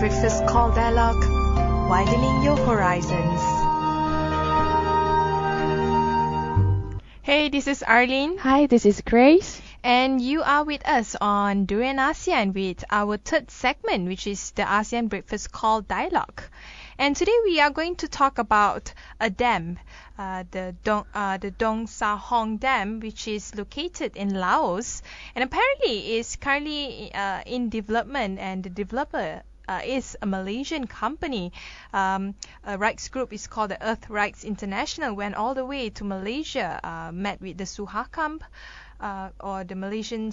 Breakfast Call Dialogue, widening your horizons. Hey, this is Arlene. Hi, this is Grace. And you are with us on Durian ASEAN with our third segment, which is the ASEAN Breakfast Call Dialogue. And today we are going to talk about a dam, the Dong Sa Hong Dam, which is located in Laos, and apparently is currently in development, and the developer is a Malaysian company. A rights group is called the EarthRights International. Went all the way to Malaysia, met with the Suhakam, or the Malaysian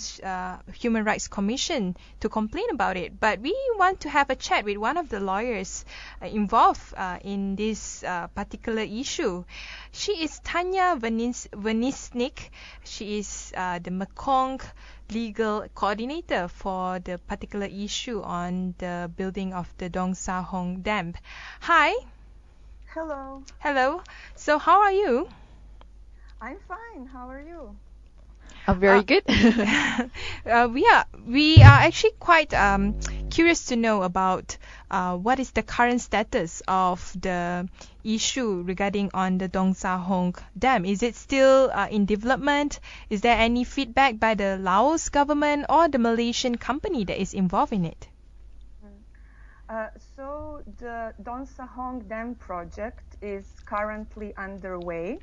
Human Rights Commission to complain about it. But we want to have a chat with one of the lawyers involved in this particular issue. She is Tanja Venisnik. She is the Mekong legal coordinator for the particular issue on the building of the Dong Sa Hong Dam. Hi. Hello. Hello. So how are you? I'm fine. How are you? Very good. We are actually quite curious to know about what is the current status of the issue regarding on the Dong Sa Hong Dam. Is it still in development? Is there any feedback by the Laos government or the Malaysian company that is involved in it? So the Dong Sa Hong Dam project is currently underway.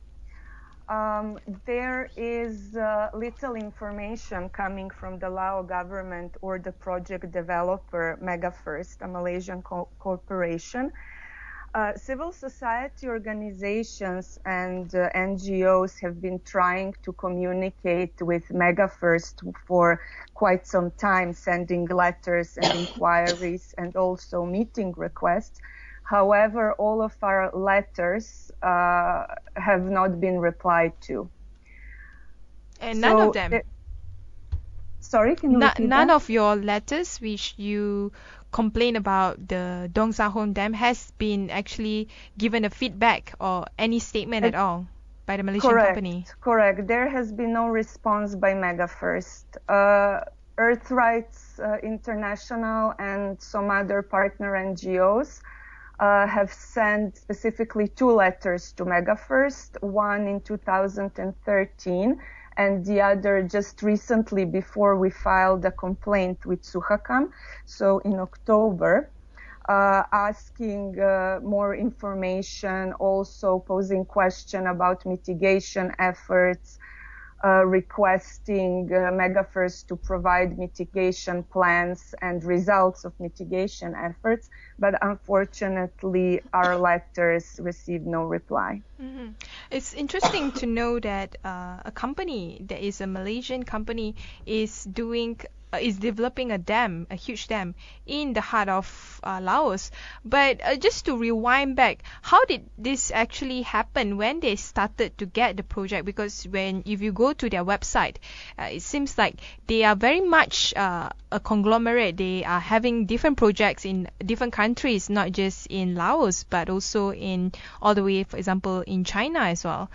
There is little information coming from the Lao government or the project developer MegaFirst, a Malaysian corporation. Civil society organizations and NGOs have been trying to communicate with MegaFirst for quite some time, sending letters and inquiries and also meeting requests. However, all of our letters have not been replied to. And none of them? Sorry, can you repeat None that? of your letters which you complain about the Dong Sa Hong Dam has been actually given a feedback or any statement at all by the Malaysian company? Correct. There has been no response by MegaFirst. EarthRights International and some other partner NGOs have sent specifically 2 letters to MegaFirst, one in 2013 and the other just recently before we filed a complaint with Suhakam, so in October, asking more information, also posing question about mitigation efforts, requesting MegaFirst to provide mitigation plans and results of mitigation efforts, but unfortunately our letters received no reply. Mm-hmm. It's interesting to know that a company that is a Malaysian company is developing a dam, a huge dam in the heart of Laos. But just to rewind back, how did this actually happen when they started to get the project? Because if you go to their website, it seems like they are very much a conglomerate. They are having different projects in different countries, not just in Laos, but also in all the way, for example, in China as well.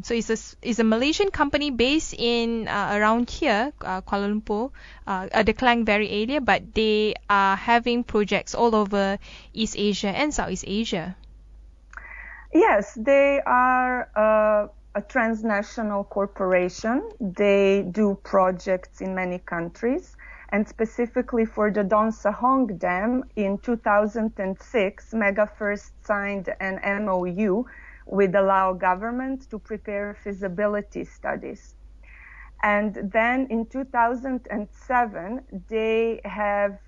So it's a Malaysian company based in around here, Kuala Lumpur, the Klang Valley area, but they are having projects all over East Asia and Southeast Asia. Yes, they are a transnational corporation. They do projects in many countries. And specifically for the Dong Sa Hong Dam, in 2006, MegaFirst signed an MOU with the Lao government to prepare feasibility studies. And then in 2007, they have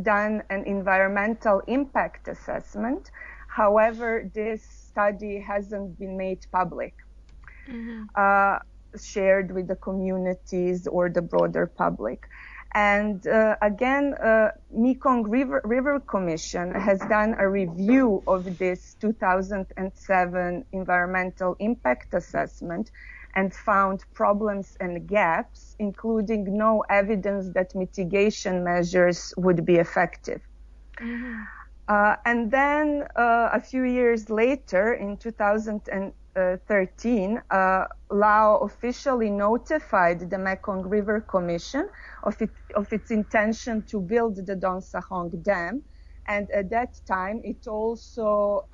done an environmental impact assessment. However, this study hasn't been made public, shared with the communities or the broader public. And again, Mekong River Commission has done a review of this 2007 environmental impact assessment and found problems and gaps, including no evidence that mitigation measures would be effective. And then a few years later, in 2013, Lao officially notified the Mekong River Commission of its intention to build the Dong Sa Hong Dam, And at that time, it also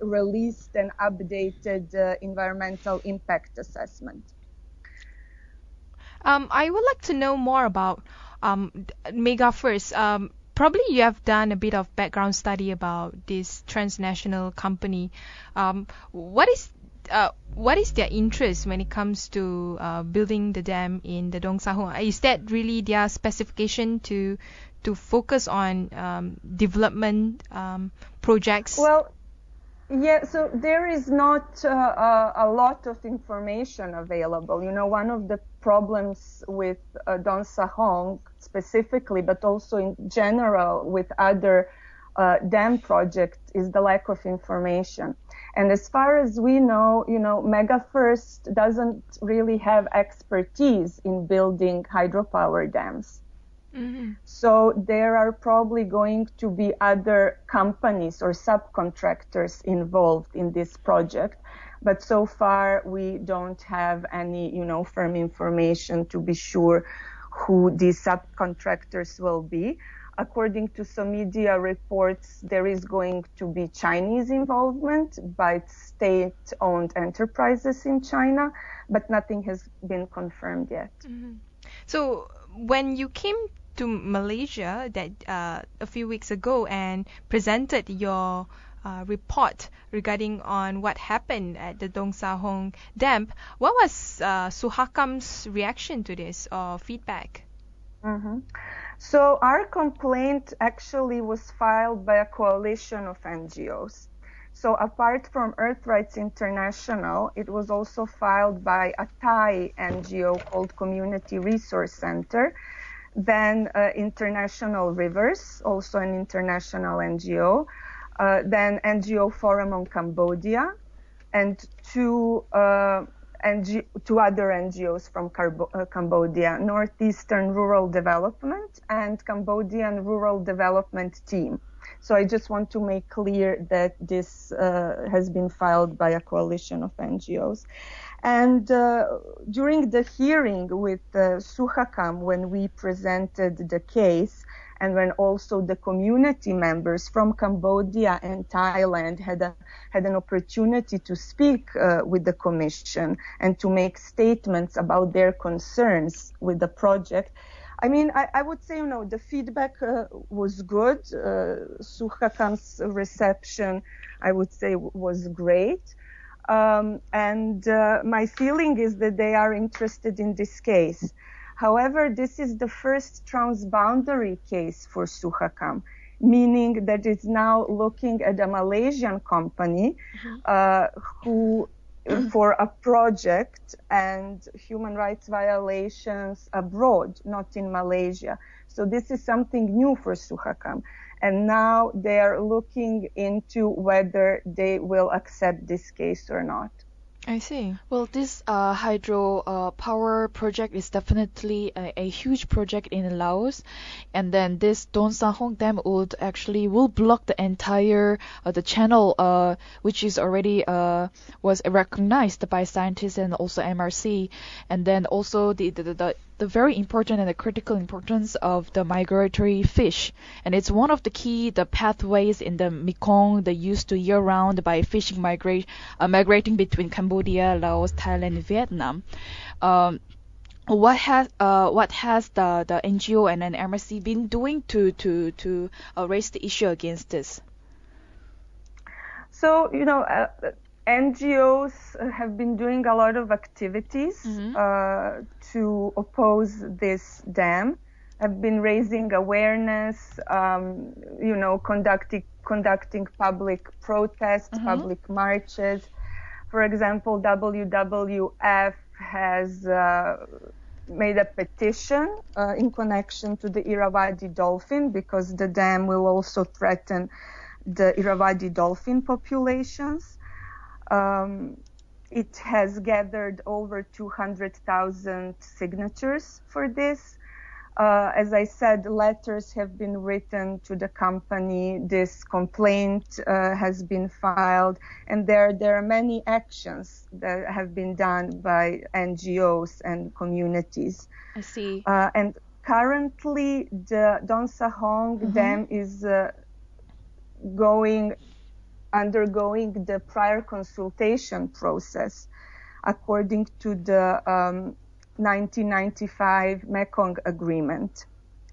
released an updated environmental impact assessment. I would like to know more about Mega first. Probably you have done a bit of background study about this transnational company. What is their interest when it comes to building the dam in the Dong Sahong? Is that really their specification to focus on development projects? Well, yeah, so there is not a lot of information available. You know, one of the problems with Don Sahong specifically, but also in general with other dam projects, is the lack of information. And as far as we know, you know, Mega First doesn't really have expertise in building hydropower dams. Mm-hmm. So there are probably going to be other companies or subcontractors involved in this project. But so far, we don't have any, you know, firm information to be sure who these subcontractors will be. According to some media reports, there is going to be Chinese involvement by state-owned enterprises in China, but nothing has been confirmed yet. Mm-hmm. So when you came to Malaysia a few weeks ago and presented your report regarding on what happened at the Dong Sahong Dam, what was Suhakam's reaction to this or feedback? Mm-hmm. So our complaint actually was filed by a coalition of NGOs. So apart from EarthRights International, it was also filed by a Thai NGO called Community Resource Center, then International Rivers, also an international NGO, then NGO Forum on Cambodia, and two other NGOs from Cambodia, Northeastern Rural Development and Cambodian Rural Development Team. So I just want to make clear that this has been filed by a coalition of NGOs. And during the hearing with Suhakam, when we presented the case, and when also the community members from Cambodia and Thailand had an opportunity to speak with the Commission and to make statements about their concerns with the project, I mean, I would say, you know, the feedback was good. Suhakam's reception, I would say, was great. And my feeling is that they are interested in this case. However, this is the first transboundary case for Suhakam, meaning that it's now looking at a Malaysian company who, for a project and human rights violations abroad, not in Malaysia. So this is something new for Suhakam. And now they are looking into whether they will accept this case or not. I see. Well, this hydro power project is definitely a huge project in Laos, and then this Don Sahong Dam will block the entire the channel, which is already was recognized by scientists and also MRC, and then also the very important and the critical importance of the migratory fish, and it's one of the pathways in the Mekong that used to year round by fishing migrating between Cambodia, Laos, Thailand, and Vietnam. What has the NGO and MRC been doing to raise the issue against this? So, you know, NGOs have been doing a lot of activities to oppose this dam. Have been raising awareness, you know, conducting public protests, public marches. For example, WWF has made a petition in connection to the Irrawaddy dolphin, because the dam will also threaten the Irrawaddy dolphin populations. It has gathered over 200,000 signatures for this. As I said, letters have been written to the company. This complaint has been filed, and there are many actions that have been done by NGOs and communities. I see. And currently, the Don Sahong Dam is undergoing the prior consultation process according to the 1995 Mekong Agreement,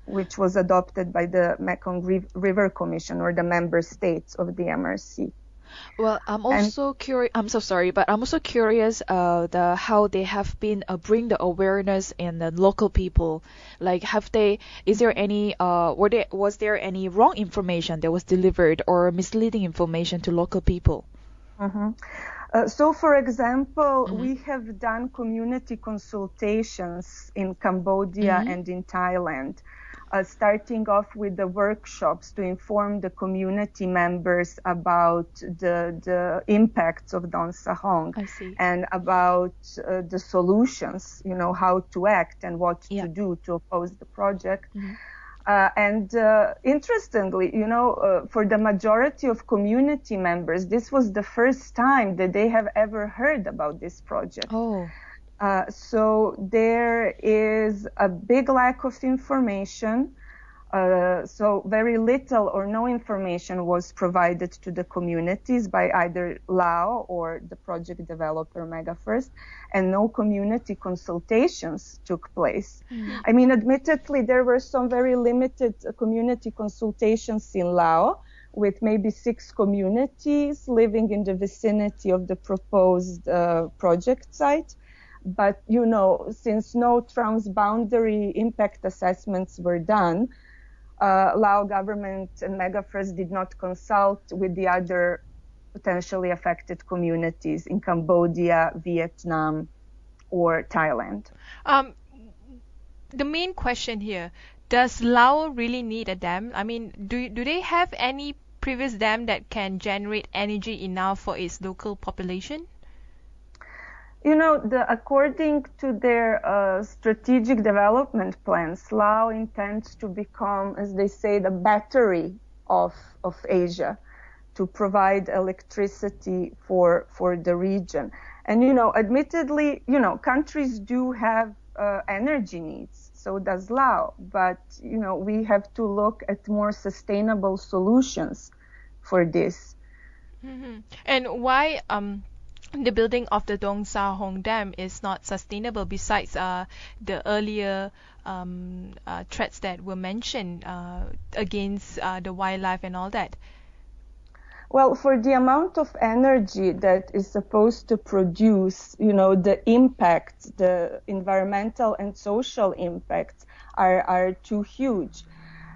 which was adopted by the Mekong River Commission, or the member states of the MRC. Well, I'm also curious. I'm so sorry, but I'm also curious how they have been bring the awareness in the local people. Like, is there any was there any wrong information that was delivered or misleading information to local people? Mm-hmm. So, for example, we have done community consultations in Cambodia and in Thailand, starting off with the workshops to inform the community members about the impacts of Don Sahong and about the solutions, how to act and what to do to oppose the project. And interestingly, for the majority of community members, this was the first time that they have ever heard about this project. So there is a big lack of information. So very little or no information was provided to the communities by either Lao or the project developer MegaFirst, and no community consultations took place. I mean, admittedly, there were some very limited community consultations in Laos, with maybe 6 communities living in the vicinity of the proposed project site. But, since no transboundary impact assessments were done, Lao government and MegaFirst did not consult with the other potentially affected communities in Cambodia, Vietnam, or Thailand. The main question here, does Laos really need a dam? I mean, do they have any previous dam that can generate energy enough for its local population? According to their strategic development plans, Laos intends to become, as they say, the battery of Asia, to provide electricity for the region. And, admittedly, countries do have energy needs. So does Laos. But, we have to look at more sustainable solutions for this. And why the building of the Dong Sahong Dam is not sustainable, besides the earlier threats that were mentioned against the wildlife and all that? Well, for the amount of energy that is supposed to produce, the impact, the environmental and social impacts are too huge.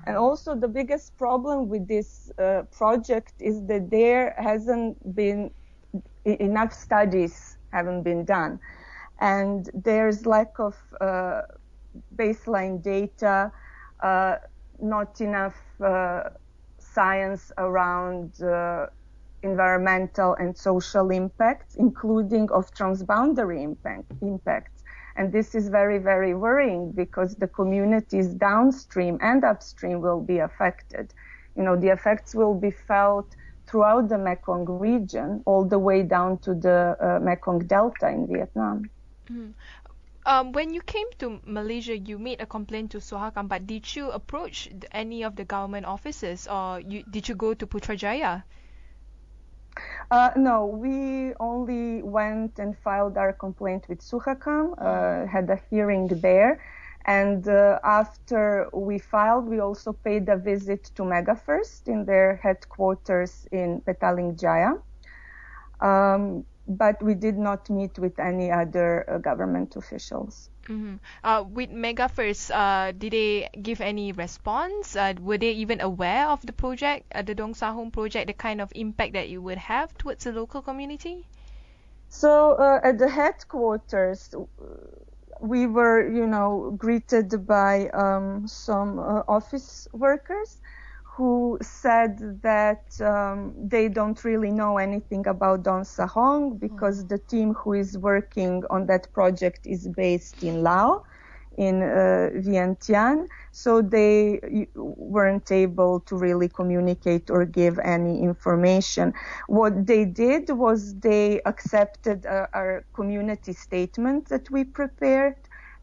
And also the biggest problem with this project is that there hasn't been enough studies haven't been done, and there's lack of baseline data, not enough science around environmental and social impacts, including of transboundary impacts. And this is very, very worrying, because the communities downstream and upstream will be affected. The effects will be felt throughout the Mekong region, all the way down to the Mekong Delta in Vietnam. When you came to Malaysia, you made a complaint to Suharkam, but did you approach any of the government offices, or did you go to Putrajaya? No, we only went and filed our complaint with Suharkam, had a hearing there. And after we filed, we also paid a visit to MegaFirst in their headquarters in Petaling Jaya. But we did not meet with any other government officials. With MegaFirst, did they give any response? Were they even aware of the project, the Dong Sahong project, the kind of impact that it would have towards the local community? So at the headquarters, we were, greeted by some office workers who said that they don't really know anything about Don Sahong, because the team who is working on that project is based in Laos, in Vientiane. So they weren't able to really communicate or give any information. What they did was they accepted our community statement that we prepared,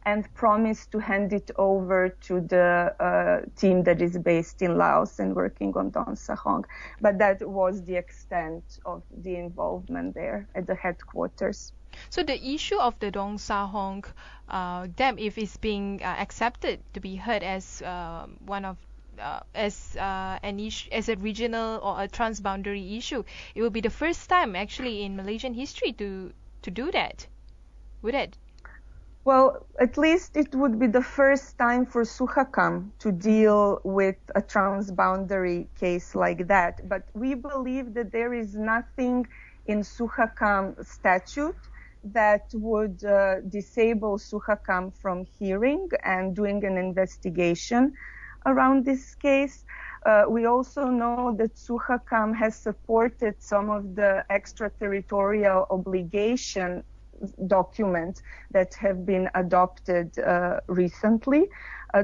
and promised to hand it over to the team that is based in Laos and working on Don Sahong. But that was the extent of the involvement there at the headquarters. So the issue of the Dong Sahong dam, if it's being accepted to be heard as one of an issue, as a regional or a transboundary issue, it will be the first time actually in Malaysian history to do that, would it? Well, at least it would be the first time for Sukhakam to deal with a transboundary case like that. But we believe that there is nothing in Sukhakam statute that would disable Sukhakam from hearing and doing an investigation around this case. We also know that Sukhakam has supported some of the extraterritorial obligation documents that have been adopted recently,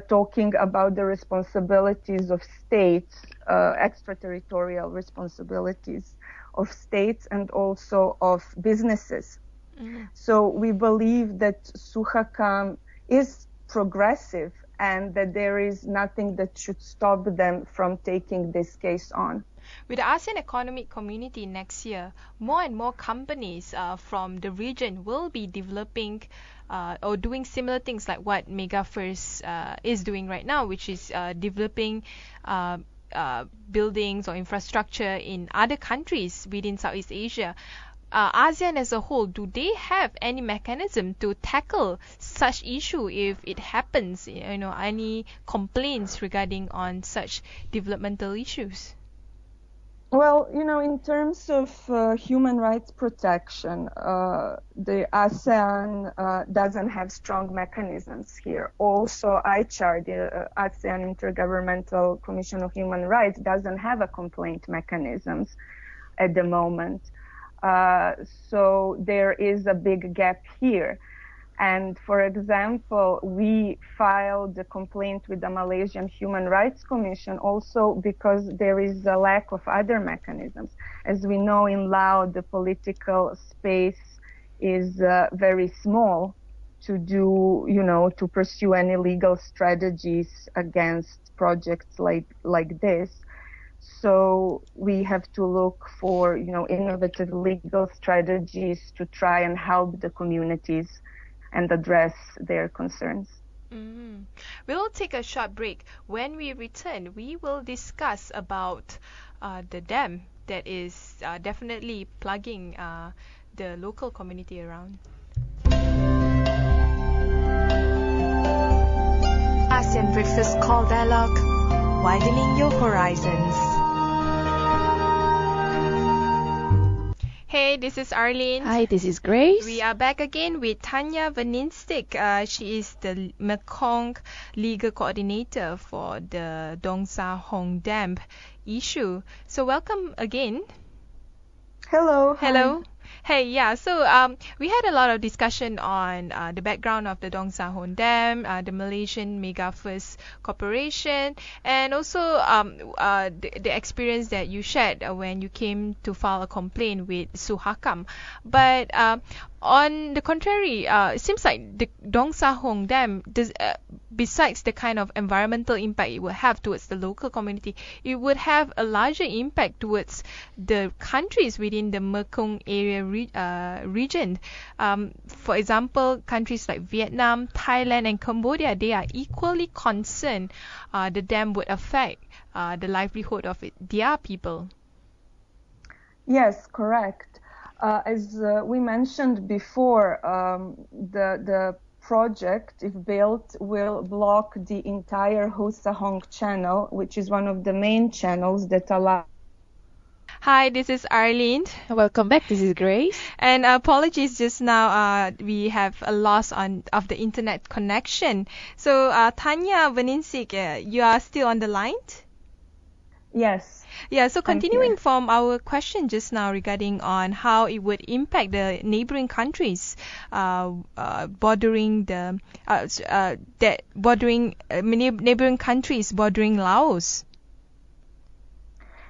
talking about the responsibilities of states, extraterritorial responsibilities of states and also of businesses. Mm-hmm. So we believe that Sukhakam is progressive and that there is nothing that should stop them from taking this case on. With the ASEAN Economic Community next year, more and more companies from the region will be developing or doing similar things like what MegaFirst is doing right now, which is developing buildings or infrastructure in other countries within Southeast Asia. ASEAN as a whole, do they have any mechanism to tackle such issue if it happens? Any complaints regarding on such developmental issues? Well, in terms of human rights protection, the ASEAN doesn't have strong mechanisms here. Also, ICHR, the ASEAN Intergovernmental Commission of Human Rights, doesn't have a complaint mechanisms at the moment. So there is a big gap here. And for example, we filed a complaint with the Malaysian Human Rights Commission also because there is a lack of other mechanisms. As we know, in Laos, the political space is very small to do, to pursue any legal strategies against projects like this. So we have to look for, innovative legal strategies to try and help the communities and address their concerns. Mm-hmm. We'll take a short break. When we return, we will discuss about the dam that is definitely plugging the local community around. ASEAN Breakfast Call Dialogue, widening your horizons. Hey, this is Arlene. Hi, this is Grace. We are back again with Tanja Venisnik. She is the Mekong legal coordinator for the Dong Sahong Dam issue. So welcome again. Hello. Hello. Hey, yeah, so we had a lot of discussion on the background of the Dong Sahong Dam, the Malaysian MegaFirst Corporation, and also the experience that you shared when you came to file a complaint with Sukhakam. But on the contrary, it seems like the Dong Sahong Dam, besides the kind of environmental impact it would have towards the local community, it would have a larger impact towards the countries within the Mekong area region. For example, countries like Vietnam, Thailand, and Cambodia, they are equally concerned the dam would affect the livelihood of their people. Yes, correct. As we mentioned before, the project, if built, will block the entire Ho Sahong channel, which is one of the main channels that allow. Hi, this is Arlene. Welcome back. This is Grace. And apologies, just now we have a loss of the internet connection. So Tanja Venisnik, you are still on the line? Yes. Yeah, so continuing from our question just now regarding on how it would impact the neighboring countries bordering neighboring countries bordering Laos.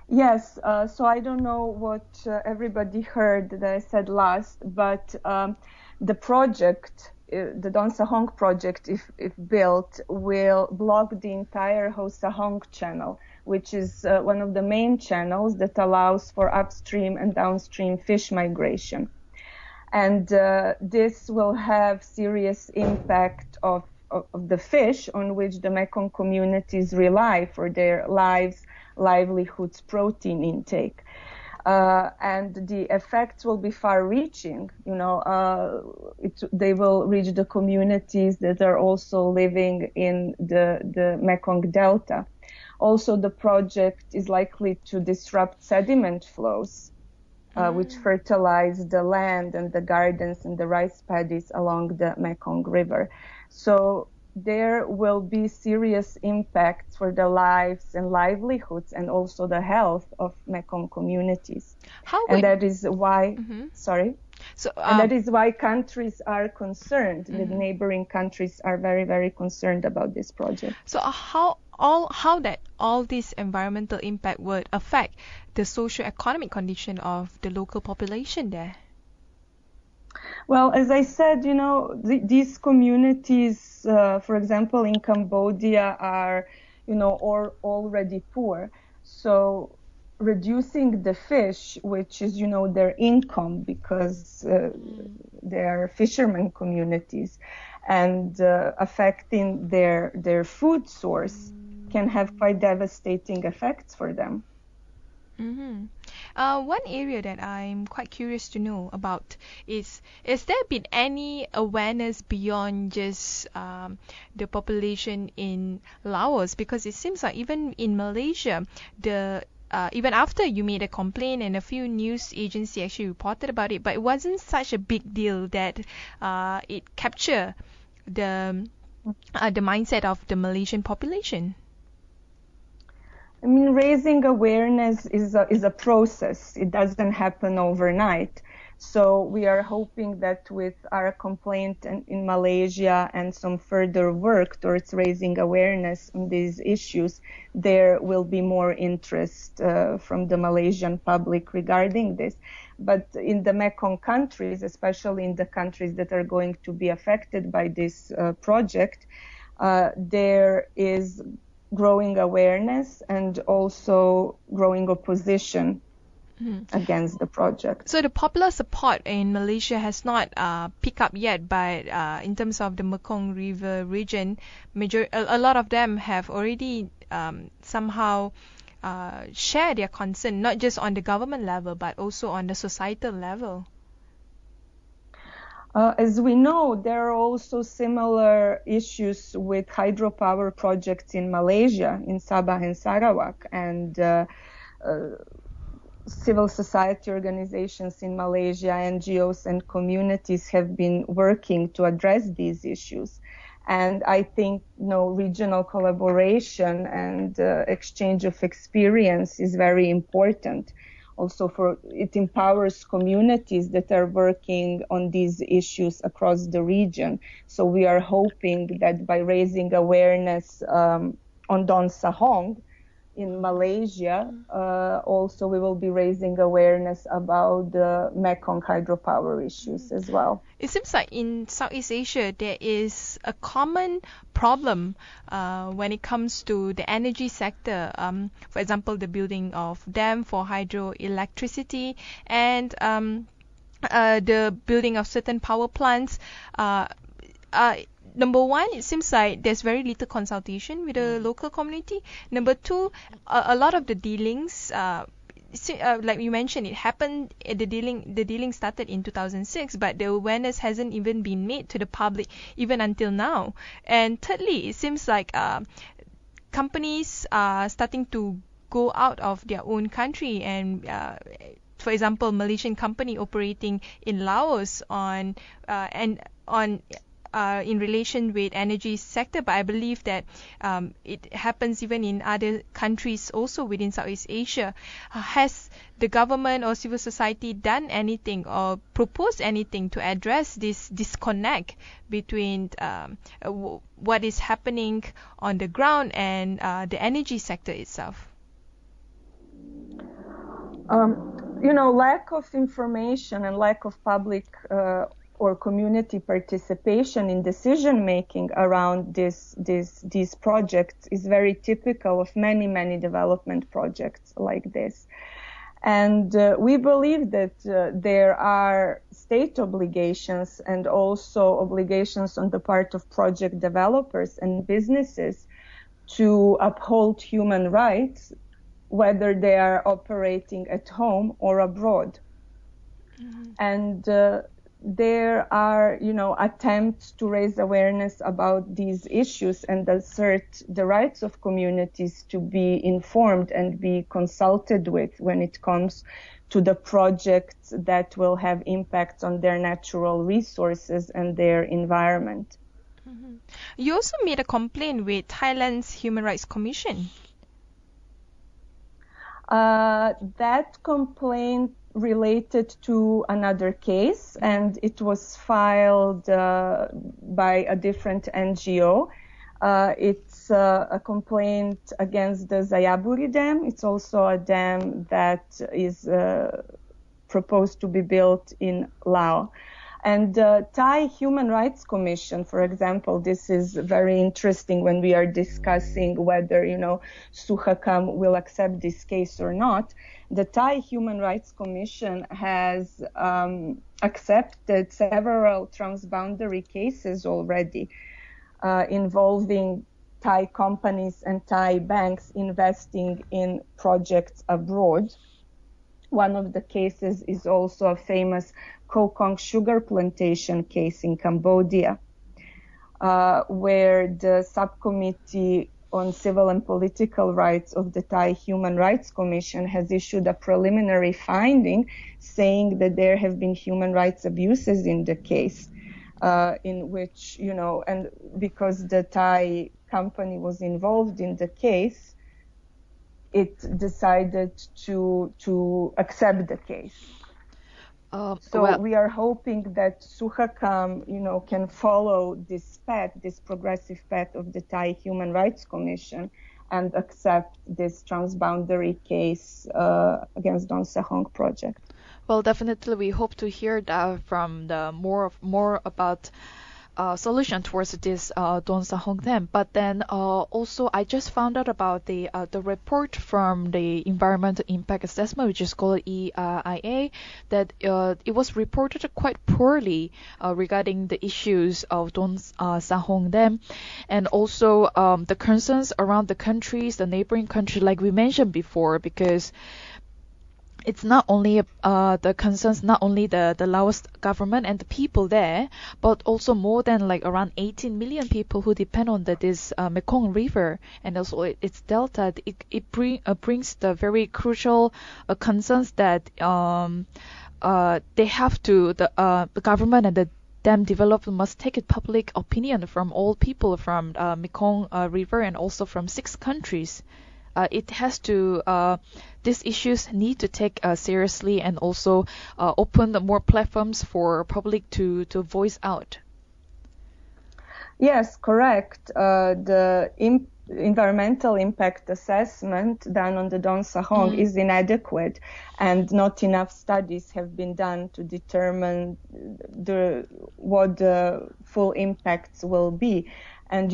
Yes, so I don't know what everybody heard that I said last, but the project the Don Sahong project, if built, will block the entire Ho Sahong channel, which is one of the main channels that allows for upstream and downstream fish migration. And this will have serious impact of the fish on which the Mekong communities rely for their lives, livelihoods, protein intake. And the effects will be far-reaching. They will reach the communities that are also living in the Mekong Delta. Also, the project is likely to disrupt sediment flows, which fertilize the land and the gardens and the rice paddies along the Mekong River. So there will be serious impacts for the lives and livelihoods and also the health of Mekong communities. And that is why, and that is why countries are concerned. The neighboring countries are very, very concerned about this project. So how that all this environmental impact would affect the socio-economic condition of the local population there? Well, as I said, these communities, for example, in Cambodia are, already poor. So reducing the fish, which is, their income because they are fishermen communities, and affecting their food source can have quite devastating effects for them. One area that I'm quite curious to know about is there been any awareness beyond just the population in Laos? Because it seems like even in Malaysia, even after you made a complaint and a few news agencies actually reported about it, but it wasn't such a big deal that it captured the mindset of the Malaysian population. I mean, raising awareness is a process. It doesn't happen overnight. So we are hoping that with our complaint in Malaysia and some further work towards raising awareness on these issues, there will be more interest from the Malaysian public regarding this. But in the Mekong countries, especially in the countries that are going to be affected by this project, there is growing awareness and also growing opposition against the project. So the popular support in Malaysia has not picked up yet, but in terms of the Mekong River region, a lot of them have already somehow shared their concern, not just on the government level, but also on the societal level. As we know, there are also similar issues with hydropower projects in Malaysia, in Sabah and Sarawak, and civil society organizations in Malaysia, NGOs and communities have been working to address these issues. And I think regional collaboration and exchange of experience is very important. Also, it empowers communities that are working on these issues across the region. So we are hoping that by raising awareness on Don Sahong in Malaysia, also we will be raising awareness about the Mekong hydropower issues as well. It seems like in Southeast Asia there is a common problem when it comes to the energy sector. For example, the building of dam for hydroelectricity and the building of certain power plants. Number one, it seems like there's very little consultation with the local community. Number two, a lot of the dealings, like you mentioned, it happened. The dealing started in 2006, but the awareness hasn't even been made to the public even until now. And thirdly, it seems like companies are starting to go out of their own country and. For example, Malaysian company operating in Laos in relation with energy sector, but I believe that it happens even in other countries also within Southeast Asia. Has the government or civil society done anything or proposed anything to address this disconnect between what is happening on the ground and the energy sector itself? Lack of information and lack of public or community participation in decision making around these projects is very typical of many development projects like this. And we believe that there are state obligations and also obligations on the part of project developers and businesses to uphold human rights, whether they are operating at home or abroad. Mm-hmm. And there are, attempts to raise awareness about these issues and assert the rights of communities to be informed and be consulted with when it comes to the projects that will have impacts on their natural resources and their environment. Mm-hmm. You also made a complaint with Thailand's Human Rights Commission. That complaint related to another case, and it was filed by a different NGO. It's a complaint against the Xayaburi Dam. It's also a dam that is proposed to be built in Laos. And Thai Human Rights Commission, for example, this is very interesting when we are discussing whether, Sukhakam will accept this case or not. The Thai Human Rights Commission has accepted several transboundary cases already involving Thai companies and Thai banks investing in projects abroad. One of the cases is also a famous Mekong sugar plantation case in Cambodia, where the subcommittee on civil and political rights of the Thai Human Rights Commission has issued a preliminary finding saying that there have been human rights abuses in the case, in which, and because the Thai company was involved in the case, it decided to accept the case. We are hoping that Sukhakam, can follow this path, this progressive path of the Thai Human Rights Commission and accept this transboundary case against Don Sahong project. Well, definitely we hope to hear that from the more about solution towards this Don Sahong Dam. But then also I just found out about the report from the Environmental Impact Assessment, which is called EIA, that it was reported quite poorly regarding the issues of Don Sahong Dam, and also the concerns around the countries, the neighboring country, like we mentioned before, because it's not only the concerns, not only the Laos government and the people there, but also more than like around 18 million people who depend on this Mekong River and also its delta. It brings the very crucial concerns that they have to, the government and the dam developer must take a public opinion from all people from Mekong River and also from 6 countries. It has to, these issues need to take seriously and also open more platforms for public to voice out. Yes, correct. The environmental impact assessment done on the Don Sahong is inadequate, and not enough studies have been done to determine what the full impacts will be. And,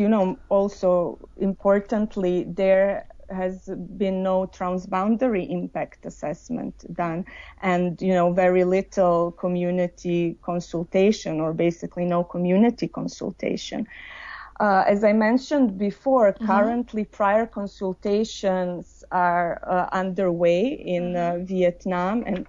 also importantly, there has been no transboundary impact assessment done, and very little community consultation, or basically no community consultation. As I mentioned before, currently prior consultations are underway in Vietnam and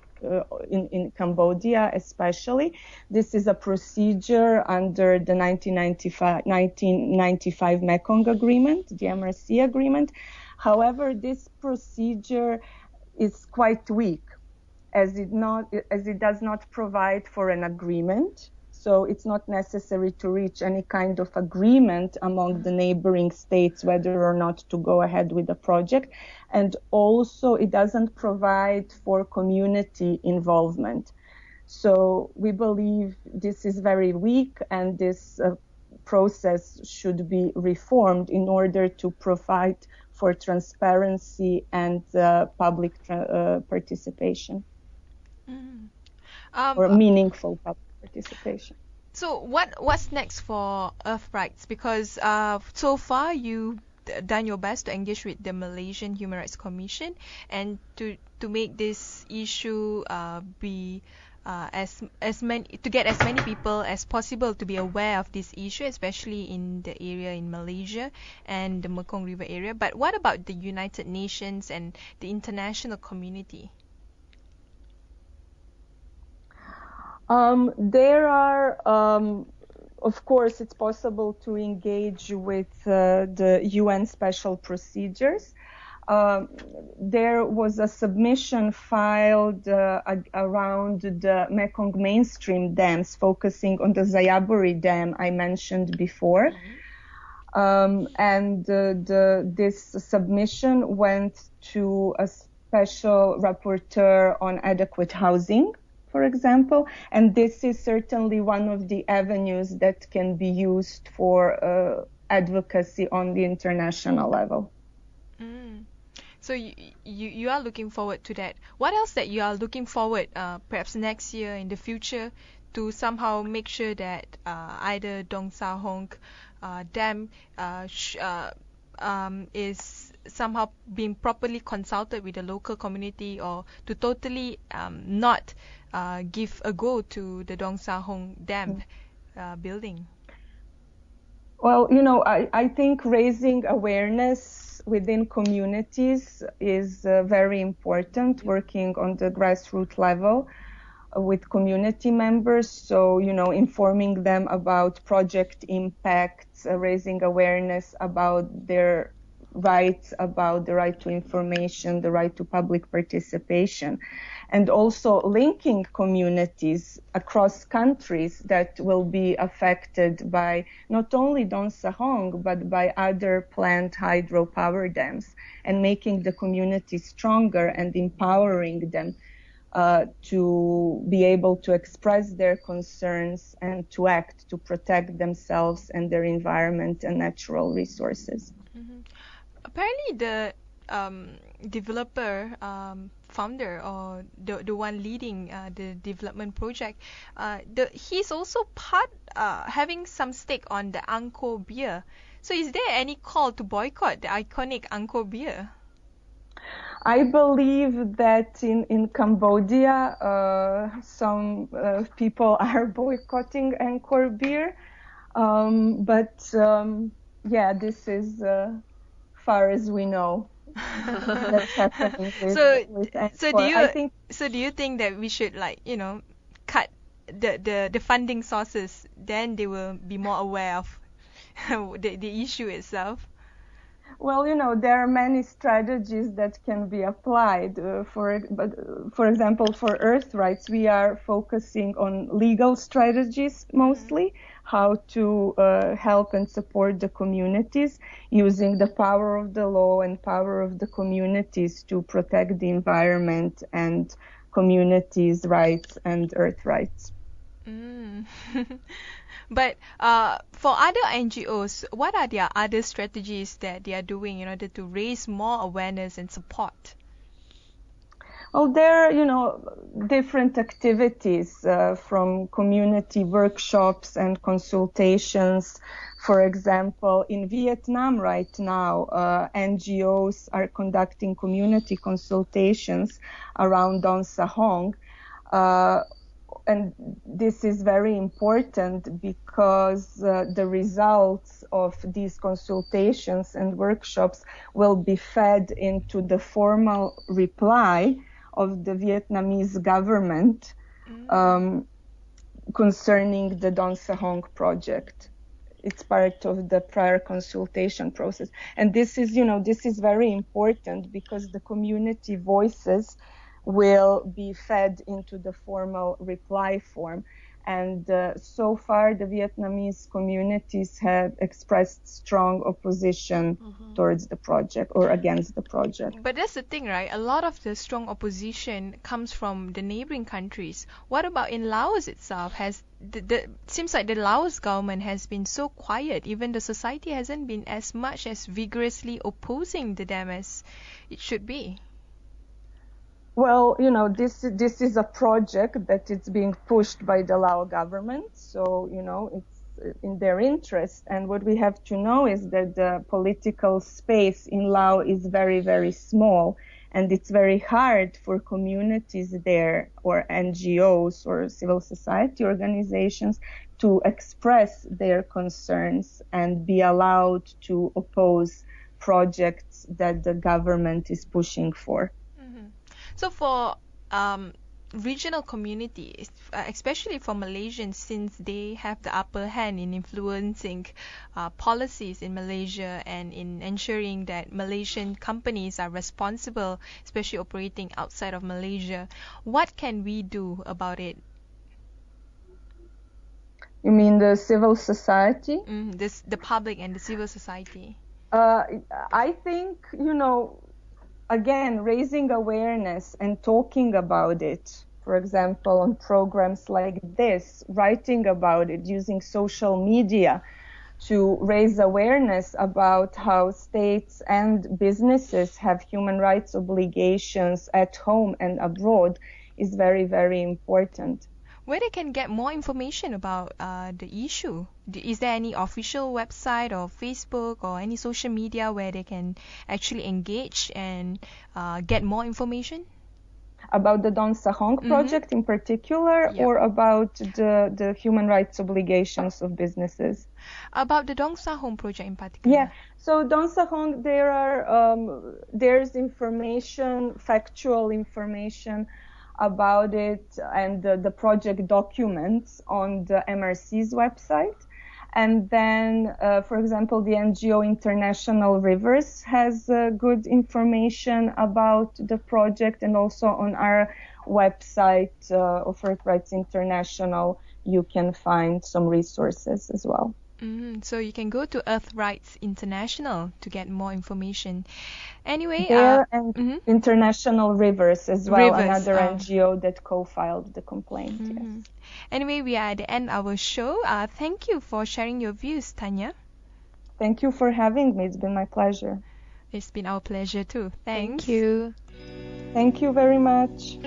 in Cambodia especially. This is a procedure under the 1995 Mekong Agreement, the MRC agreement. However, this procedure is quite weak, as it does not provide for an agreement. So it's not necessary to reach any kind of agreement among the neighboring states whether or not to go ahead with the project. And also it doesn't provide for community involvement. So we believe this is very weak, and this process should be reformed in order to provide for transparency and public participation, or meaningful public participation. So what's next for EarthRights? Because so far you've done your best to engage with the Malaysian Human Rights Commission and to make this issue be as many to get as many people as possible to be aware of this issue, especially in the area in Malaysia and the Mekong River area. But what about the United Nations and the international community? There are, of course, it's possible to engage with the UN special procedures. There was a submission filed around the Mekong mainstream dams, focusing on the Xayaburi Dam I mentioned before. This submission went to a special rapporteur on adequate housing, for example, and this is certainly one of the avenues that can be used for advocacy on the international level. So you are looking forward to that. What else that you are looking forward, perhaps next year in the future, to somehow make sure that either Dong Sahong Dam is somehow being properly consulted with the local community, or to totally not give a go to the Dong Sahong Dam building? Well, I think raising awareness within communities is very important, working on the grassroots level with community members. So, informing them about project impacts, raising awareness about their rights, about the right to information, the right to public participation, and also linking communities across countries that will be affected by not only Dong Sahong, but by other planned hydropower dams, and making the community stronger and empowering them to be able to express their concerns and to act to protect themselves and their environment and natural resources. Mm-hmm. Apparently the developer, founder, or the one leading the development project, he's also having some stake on the Angkor beer. So is there any call to boycott the iconic Angkor beer? I believe that in Cambodia, some people are boycotting Angkor beer. This is far as we know. That's happening with Angkor. So do you think that we should cut the funding sources? Then they will be more aware of the issue itself. Well, there are many strategies that can be applied. For example, for EarthRights, we are focusing on legal strategies mostly, how to help and support the communities using the power of the law and power of the communities to protect the environment and communities' rights and earth rights. But for other NGOs, what are their other strategies that they are doing in order to raise more awareness and support? Well, there are, different activities from community workshops and consultations. For example, in Vietnam right now, NGOs are conducting community consultations around Dong Sahong. And this is very important because the results of these consultations and workshops will be fed into the formal reply of the Vietnamese government concerning the Dong Sahong project. It's part of the prior consultation process. And this is very important because the community voices will be fed into the formal reply form. And so far, the Vietnamese communities have expressed strong opposition towards the project or against the project. But that's the thing, right? A lot of the strong opposition comes from the neighboring countries. What about in Laos itself? Seems like the Laos government has been so quiet. Even the society hasn't been as much as vigorously opposing the dam as it should be. Well, this is a project that is being pushed by the Lao government, so it's in their interest. And what we have to know is that the political space in Laos is very, very small, and it's very hard for communities there, or NGOs or civil society organizations, to express their concerns and be allowed to oppose projects that the government is pushing for. So for regional communities, especially for Malaysians, since they have the upper hand in influencing policies in Malaysia and in ensuring that Malaysian companies are responsible, especially operating outside of Malaysia, what can we do about it? You mean the civil society? The public and the civil society. I think, again, raising awareness and talking about it, for example, on programs like this, writing about it, using social media to raise awareness about how states and businesses have human rights obligations at home and abroad is very, very important. Where they can get more information about the issue? Is there any official website or Facebook or any social media where they can actually engage and get more information? About the Don Sahong project in particular, or about the human rights obligations of businesses? About the Dong Sahong project in particular. Yeah. So Don Sahong, there's information, factual information about it, and the project documents on the MRC's website. And then, for example, the NGO International Rivers has good information about the project, and also on our website of EarthRights International, you can find some resources as well. So you can go to EarthRights International to get more information. Anyway, and International Rivers as well, another NGO that co-filed the complaint. Yes. Anyway, we are at the end of our show. Thank you for sharing your views, Tanja. Thank you for having me. It's been my pleasure. It's been our pleasure too. Thanks. Thank you. Thank you very much.